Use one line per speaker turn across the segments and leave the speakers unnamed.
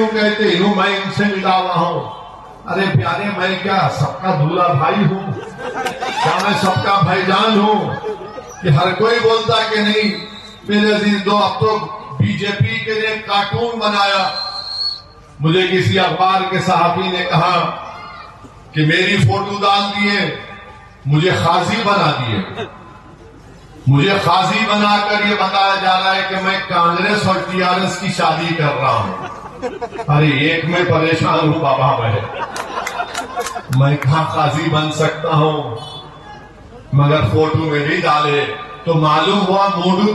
क्यों कहते इन्हों मैं इनसे मिला हुआ हूं? अरे प्यारे, मैं क्या सबका दूल्हा भाई हूं? क्या मैं सबका भाईजान हूं कि हर कोई बोलता कि नहीं मेरे अजीज दो? अब तो बीजेपी के लिए कार्टून बनाया। मुझे किसी अखबार के सहाफी ने कहा कि मेरी फोटो डाल दिए, मुझे खाजी बना दिए। मुझे खाजी बनाकर ये बताया जा रहा है कि मैं कांग्रेस और टीआरएस की शादी कर रहा हूं। अरे एक में परेशान हूं बाबा, मैं कहां खाजी बन सकता हूं? मगर फोटो मेरी डाले तो मालूम हुआ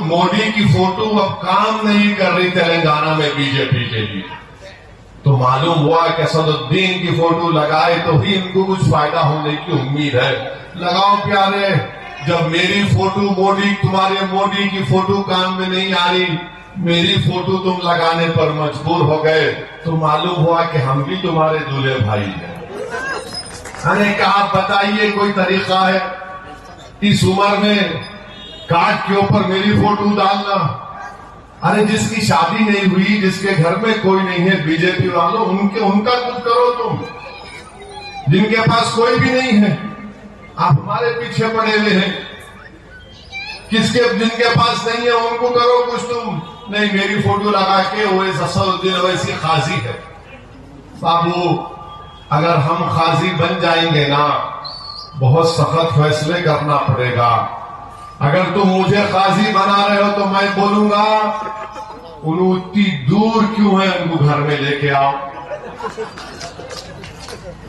मोदी की फोटो अब काम नहीं कर रही तेलंगाना में बीजेपी के लिए। तो मालूम हुआ कि असदुद्दीन की फोटो लगाए तो ही इनको कुछ फायदा होने की उम्मीद है। लगाओ प्यारे, जब मेरी फोटो तुम्हारे मोदी की फोटो काम में नहीं आ रही, मेरी फोटो तुम लगाने पर मजबूर हो गए, तो मालूम हुआ कि हम भी तुम्हारे दूल्हे भाई हैं। अरे क्या बताइए, कोई तरीका है इस उम्र में कार्ड के ऊपर मेरी फोटो डालना? अरे जिसकी शादी नहीं हुई, जिसके घर में कोई नहीं है, बीजेपी वालों उनका कुछ करो तुम। जिनके पास कोई भी नहीं है, आप हमारे पीछे पड़े हुए हैं। जिनके पास नहीं है उनको करो कुछ तुम। नहीं, मेरी फोटो लगा के वो असदुद्दीन ओवैसी खाजी है। बाबू, अगर हम खाजी बन जाएंगे ना, बहुत सख्त फैसले करना पड़ेगा। अगर तुम मुझे खाजी बना रहे हो तो मैं बोलूंगा उतनी दूर क्यों है, उनको घर में लेके आओ।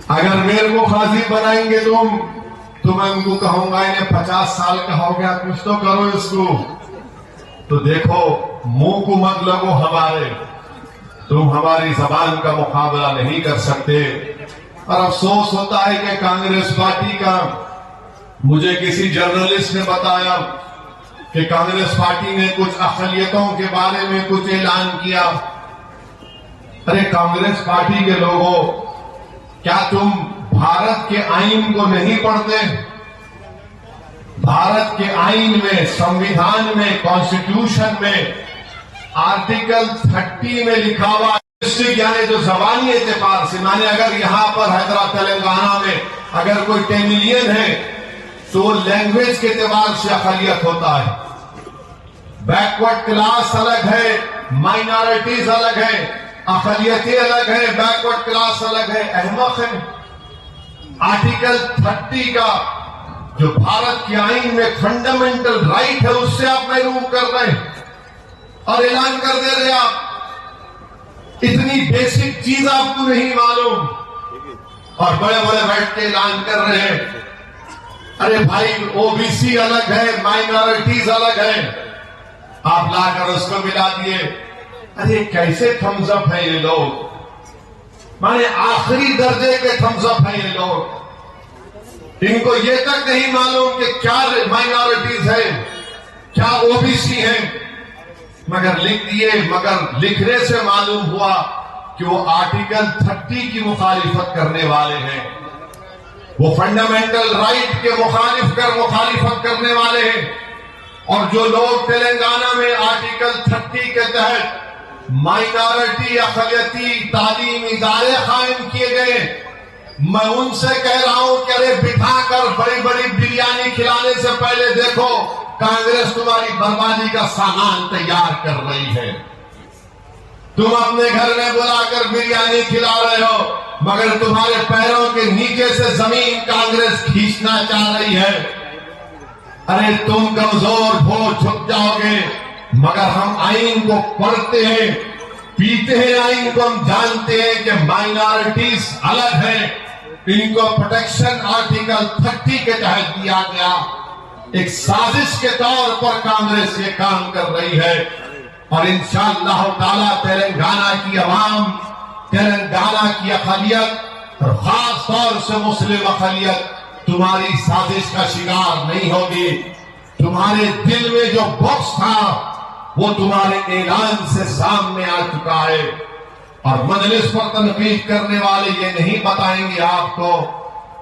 अगर मेरे को खाजी बनाएंगे तुम तो मैं उनको कहूंगा इन्हें 50 साल का हो गया, कुछ तो करो इसको। तो देखो, मुंह को मत लगो हमारे, तुम हमारी जबान का मुकाबला नहीं कर सकते। और अफसोस होता है कि कांग्रेस पार्टी का, मुझे किसी जर्नलिस्ट ने बताया कि कांग्रेस पार्टी ने कुछ अक़लियतों के बारे में कुछ ऐलान किया। अरे कांग्रेस पार्टी के लोगों, क्या तुम भारत के आईन को नहीं पढ़ते? भारत के आईन में, संविधान में, कॉन्स्टिट्यूशन में आर्टिकल 30 में लिखा हुआ यानी जो जबानी एतबार से, माने अगर यहां पर हैदराबाद तेलंगाना में अगर कोई टेमिलियन है तो लैंग्वेज के एतबार से अक़लियत होता है। बैकवर्ड क्लास अलग है, माइनॉरिटीज अलग है, अक़लियतें अलग है, बैकवर्ड क्लास अलग है। अहमक है। आर्टिकल 30 का जो भारत के आईन में फंडामेंटल राइट है, उससे आप महरूम कर रहे हैं और ऐलान कर दे रहे आप। इतनी बेसिक चीज आपको नहीं मालूम और बड़े बड़े बैठ के ऐलान कर रहे हैं। अरे भाई, ओबीसी अलग है, माइनॉरिटीज अलग है, आप लाकर उसको मिला दिए। अरे कैसे थम्सअप है ये लोग, माने आखिरी दर्जे के थम्सअप है ये लोग। इनको ये तक नहीं मालूम कि क्या माइनॉरिटीज है, क्या ओबीसी है, मगर लिख दिए। मगर लिखने से मालूम हुआ कि वो आर्टिकल 30 की मुखालिफत करने वाले हैं, वो फंडामेंटल राइट के मुखालिफत करने वाले हैं। और जो लोग तेलंगाना में आर्टिकल 30 के तहत माइनॉरिटी अक़लियती तालीम इदारे कायम किए गए, मैं उनसे कह रहा हूं कि अरे बिठाकर बड़ी बड़ी बिरयानी खिलाने से पहले देखो कांग्रेस तुम्हारी बर्बादी का सामान तैयार कर रही है। तुम अपने घर में बुलाकर बिरयानी खिला रहे हो, मगर तुम्हारे पैरों के नीचे से जमीन कांग्रेस खींचना चाह रही है। अरे तुम कमजोर हो, झुक जाओगे, मगर हम आईन को पढ़ते हैं, पीते हैं आईन को, हम जानते हैं कि माइनॉरिटीज अलग है, इनको प्रोटेक्शन आर्टिकल 30 के तहत दिया गया। एक साजिश के तौर पर कांग्रेस ये काम कर रही है और इंशाअल्लाह ताला तेलंगाना की अवाम, तेलंगाना की अक़लियत और खास तौर से मुस्लिम अक़लियत तुम्हारी साजिश का शिकार नहीं होगी। तुम्हारे दिल में जो बॉक्स था वो तुम्हारे ऐलान से सामने आ चुका है और मजलिस पर तनकीद करने वाले ये नहीं बताएंगे आपको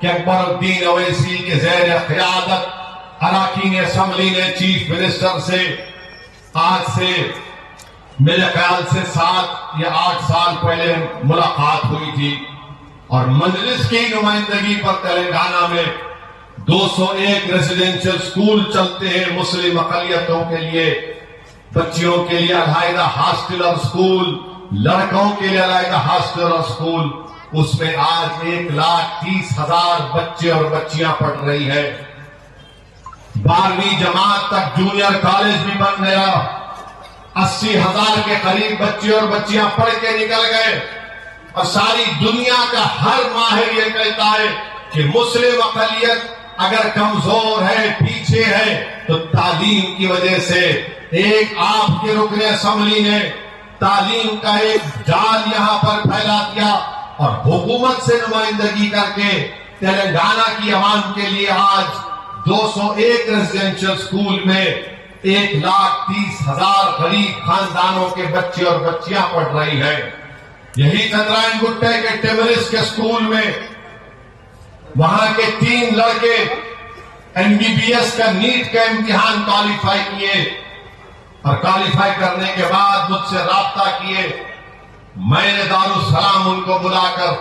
कि अकबरुद्दीन ओवैसी के ज़ेर क़यादत अरकान असेंबली ने चीफ मिनिस्टर से आज से मेरे ख्याल से 7 या 8 साल पहले मुलाकात हुई थी और मजलिस की नुमाइंदगी पर तेलंगाना में 201 रेजिडेंशियल स्कूल चलते हैं मुस्लिम अकलियतों के लिए, बच्चियों के लिए अलहदा हॉस्टल और स्कूल, लड़कों के लिए अलहदा हॉस्टल और स्कूल। उसमें आज 1,30,000 बच्चे और बच्चियां पढ़ रही है। 12वीं जमात तक जूनियर कॉलेज भी बन गया। 80,000 के करीब बच्चे और बच्चियां पढ़ के निकल गए और सारी दुनिया का हर माहिर ये कहता है कि मुस्लिम अकलियत अगर कमजोर है, पीछे है, तो तालीम की वजह से। एक आपके रुकने असेंबली ने तालीम का एक जाल यहां पर फैला दिया और हुकूमत से नुमाइंदगी करके तेलंगाना की आवाम के लिए आज 201 रेजिडेंशियल स्कूल में 1,30,000 गरीब खानदानों के बच्चे और बच्चियां पढ़ रही है। यही चंद्रायन गुट्टे के टिमरिस के स्कूल में वहां के 3 लड़के एमबीबीएस का नीट का इम्तिहान क्वालिफाई किए और क्वालिफाई करने के बाद मुझसे राब्ता किए। मैंने दारुल सलाम उनको बुलाकर